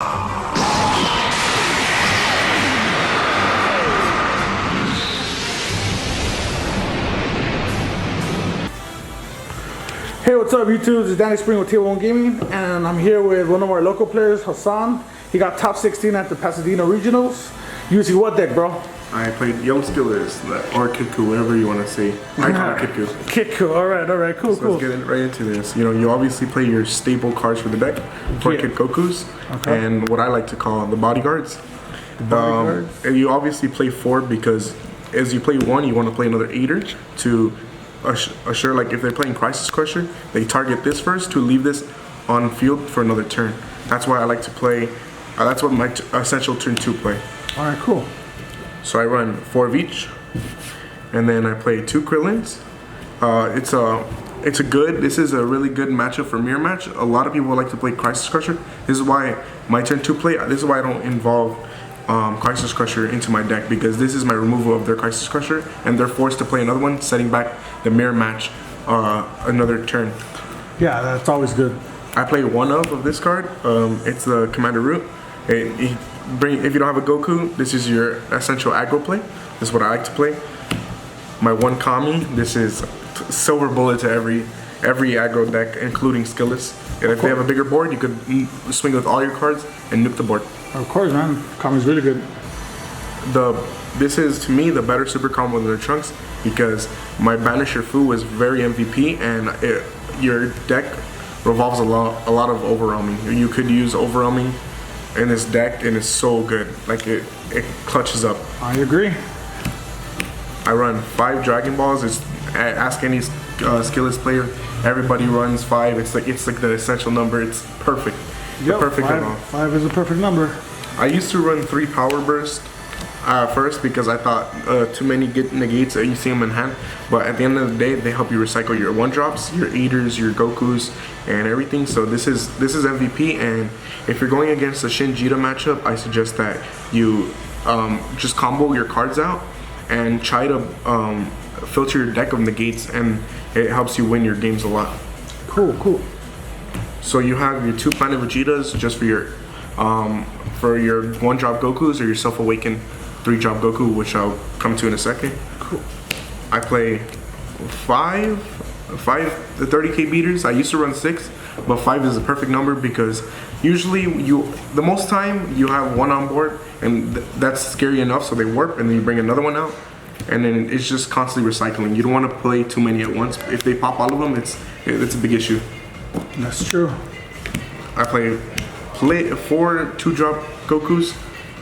Hey, what's up YouTube? This is Danny Spring with T1 Gaming, and I'm here with one of our local players, Hassan. He got top 16 at the Pasadena Regionals. Using what deck, bro? I played Young Skillers, or KidKu, whatever you want to say. I call it KidKu. KidKu, alright, cool, so let's get right into this. You know, you obviously play your staple cards for the deck, for KidKu's, and what I like to call the bodyguards. And you obviously play 4 because as you play 1, you want to play another 8er to assure, like if they're playing Crisis Crusher, they target this first to leave this on field for another turn. That's why I like to play, that's what my essential turn 2 play. Alright, cool. So I run 4 of each, and then I play 2 Krillins. This is a really good matchup for mirror match. A lot of people like to play Crisis Crusher. This is why my turn 2 play, this is why I don't involve Crisis Crusher into my deck, because this is my removal of their Crisis Crusher, and they're forced to play another one, setting back the mirror match another turn. Yeah, that's always good. I play 1 of this card. It's the Commander Root. If you don't have a Goku, this is your essential aggro play. This is what I like to play. My 1 Kami, this is silver bullet to every aggro deck, including Skillless. And if they have a bigger board, you could swing with all your cards and nuke the board. Of course, man. Kami's really good. This is, to me, the better super combo than the Trunks, because my Banisher Fu is very MVP, and your deck revolves a lot of overwhelming. You could use overwhelming in this deck, and it's so good. Like it clutches up. I agree. I run 5 Dragon Balls. Ask any Skillless player. Everybody runs 5. It's like the essential number. It's perfect. Yep, perfect 5 is a perfect number. I used to run 3 Power Burst first because I thought too many get negates. You see them in hand, but at the end of the day, they help you recycle your 1-drops, your 8ers, your Gokus, and everything. So this is MVP. And if you're going against a Shinjita matchup, I suggest that you just combo your cards out and try to filter your deck of negates, and it helps you win your games a lot. Cool. So you have your 2 Planet Vegetas just for your 1-drop Gokus, or your Self-Awakened 3-drop Goku, which I'll come to in a second. Cool. I play 5 the 30k beaters. I used to run 6, but 5 is the perfect number because usually the most time you have 1 on board, and that's scary enough, so they warp, and then you bring another one out, and then it's just constantly recycling. You don't want to play too many at once. If they pop all of them, it's a big issue. That's true. I play 4 2-drop Gokus.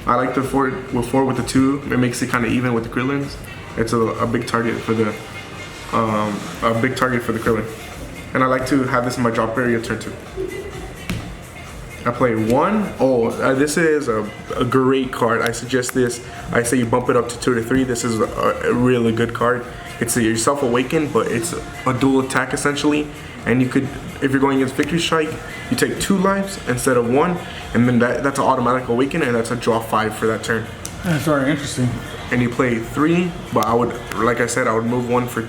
I like the 4 with the 2. It makes it kind of even with the Krillins. It's a big target for the Krillin. And I like to have this in my drop area turn 2. I play 1. This is a great card. I suggest this. I say you bump it up to 2 to 3. This is a really good card. It's your Self-Awakened, but it's a dual attack essentially. And you could, if you're going against Victory Strike, you take 2 lives instead of 1, and then that's an automatic awaken, and that's a draw 5 for that turn. That's very interesting. And you play 3, but like I said, I would move 1 for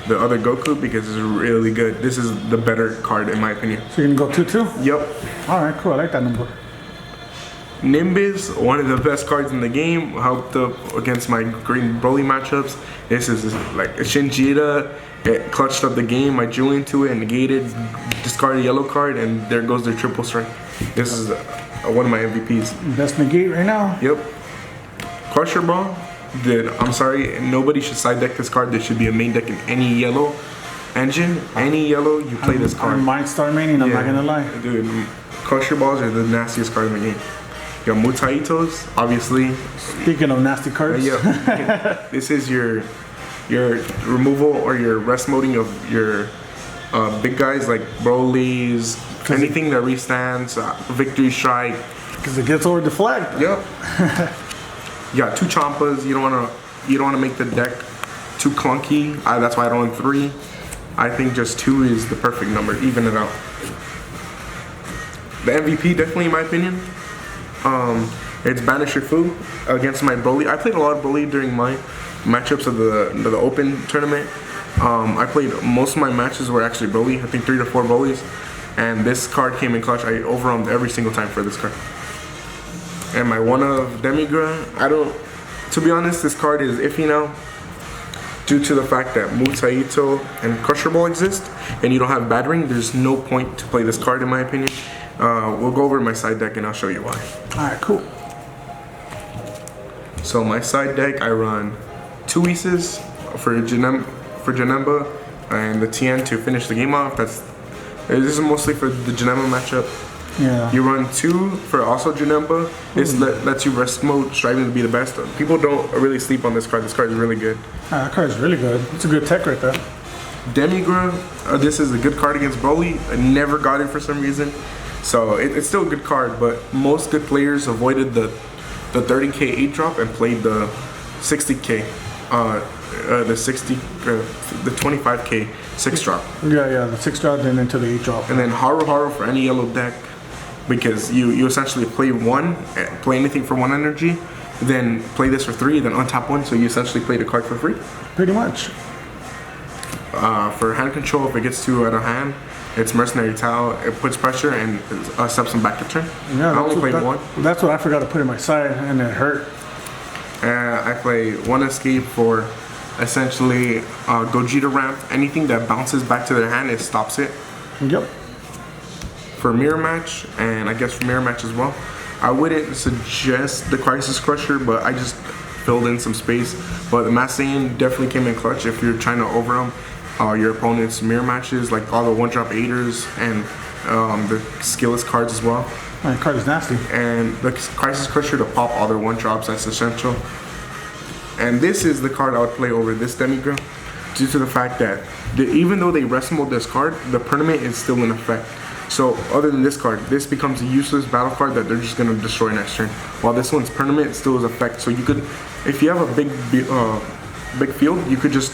the other Goku because it's really good. This is the better card in my opinion. So you're gonna go 2-2? Yep. Alright, cool. I like that number. Nimbus, one of the best cards in the game, helped up against my Green Broly matchups. This is like a Shinjita. It clutched up the game. I drew into it and negated, discarded a yellow card, and there goes their triple strike. This is one of my MVPs. Best negate right now. Yep. Crusher Ball. I'm sorry, nobody should side deck this card. There should be a main deck in any yellow engine. Any yellow, you play this card. I'm Mindstar maining, I'm not gonna lie. Dude, Crusher Balls are the nastiest card in the game. You got Mutaitos, obviously. Speaking of nasty cards. Yeah. This is your removal or your rest moding of your big guys like Broly's, anything that restands, Victory Strike. Because it gets over the flag. Yep. You got 2 Champas. You don't wanna make the deck too clunky. That's why I don't run 3. I think just 2 is the perfect number. Even it out. The MVP, definitely in my opinion. It's Banisher Fu against my Broly. I played a lot of Broly during my matchups of the open tournament. I played most of my matches were actually Broly. I think 3 to 4 Brolys, and this card came in clutch. I overwhelmed every single time for this card. And my one of Demigra, to be honest, this card is iffy now. Due to the fact that Mutaito and Crusher Ball exist, and you don't have Battering, there's no point to play this card in my opinion. We'll go over my side deck and I'll show you why. Alright, cool. So my side deck, I run 2 Aces for Janemba and the TN to finish the game off. This is mostly for the Janemba matchup. Yeah. You run 2 for also Janemba. This lets you rest mode, striving to be the best. People don't really sleep on this card. This card is really good. That card is really good. It's a good tech right there. Demigra, this is a good card against Broly. I never got it for some reason. So it's still a good card, but most good players avoided the 30k 8 drop and played the 60k, the 25k 6 drop. Yeah, the 6 drop then into the 8 drop. And then Haru for any yellow deck, because you essentially play anything for 1 energy, then play this for 3, then untap 1, so you essentially play the card for free. Pretty much. For hand control, if it gets too out of hand, it's Mercenary Towel. It puts pressure and steps them back to turn. Yeah, I only played 1. That's what I forgot to put in my side, and it hurt. I play 1 escape for essentially Gogeta ramp. Anything that bounces back to their hand, it stops it. Yep. For mirror match, and I guess for mirror match as well, I wouldn't suggest the Crisis Crusher, but I just filled in some space. But the Massaian definitely came in clutch if you're trying to overwhelm your opponent's mirror matches, like all the 1-drop 8ers and the skillless cards as well. That card is nasty. And the Crisis Crusher to pop all their 1-drops, that's essential. And this is the card I would play over this Demigra, due to the fact that even though they rest mode this card, the permanent is still in effect. So other than this card, this becomes a useless battle card that they're just going to destroy next turn. While this one's permanent, still is effect. So you could, if you have a big field, you could just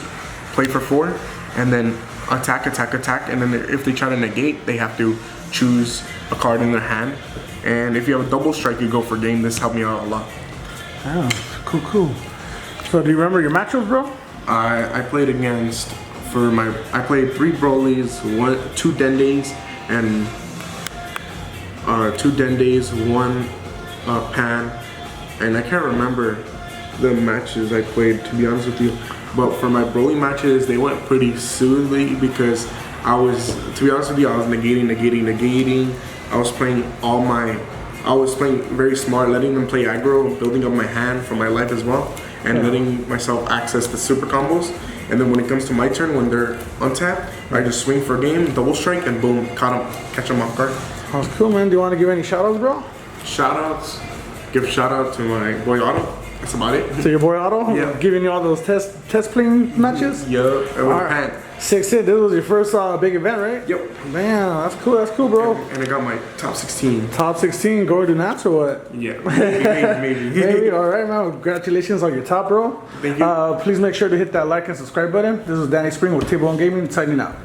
play for 4 and then attack, and then if they try to negate, they have to choose a card in their hand. And if you have a double strike, you go for game. This helped me out a lot. Oh, cool. So do you remember your matchups, bro? I played against, I played 3 Brolys, 2 Dendays, and 2 Dendays, 1 Pan, and I can't remember the matches I played, to be honest with you. But for my Broly matches, they went pretty smoothly because to be honest with you, I was negating. I was playing very smart, letting them play aggro, building up my hand for my life as well, and letting myself access the super combos. And then when it comes to my turn, when they're untapped, I just swing for a game, double strike, and boom, catch them off guard. That's cool, man. Do you want to give any shout-outs, bro? Shout-outs. Give shout-out to my boy Otto. That's about it. To your boy Otto? Yeah. Giving you all those test playing matches? Yup. And with Pan. Sick. This was your first big event, right? Yep. Man, that's cool, bro. And I got my top 16. Top 16, going to Nats or what? Yeah, maybe. Maybe, alright, man. Congratulations on your top, bro. Thank you. Please make sure to hit that like and subscribe button. This is Danny Spring with Table 1 Gaming, signing out.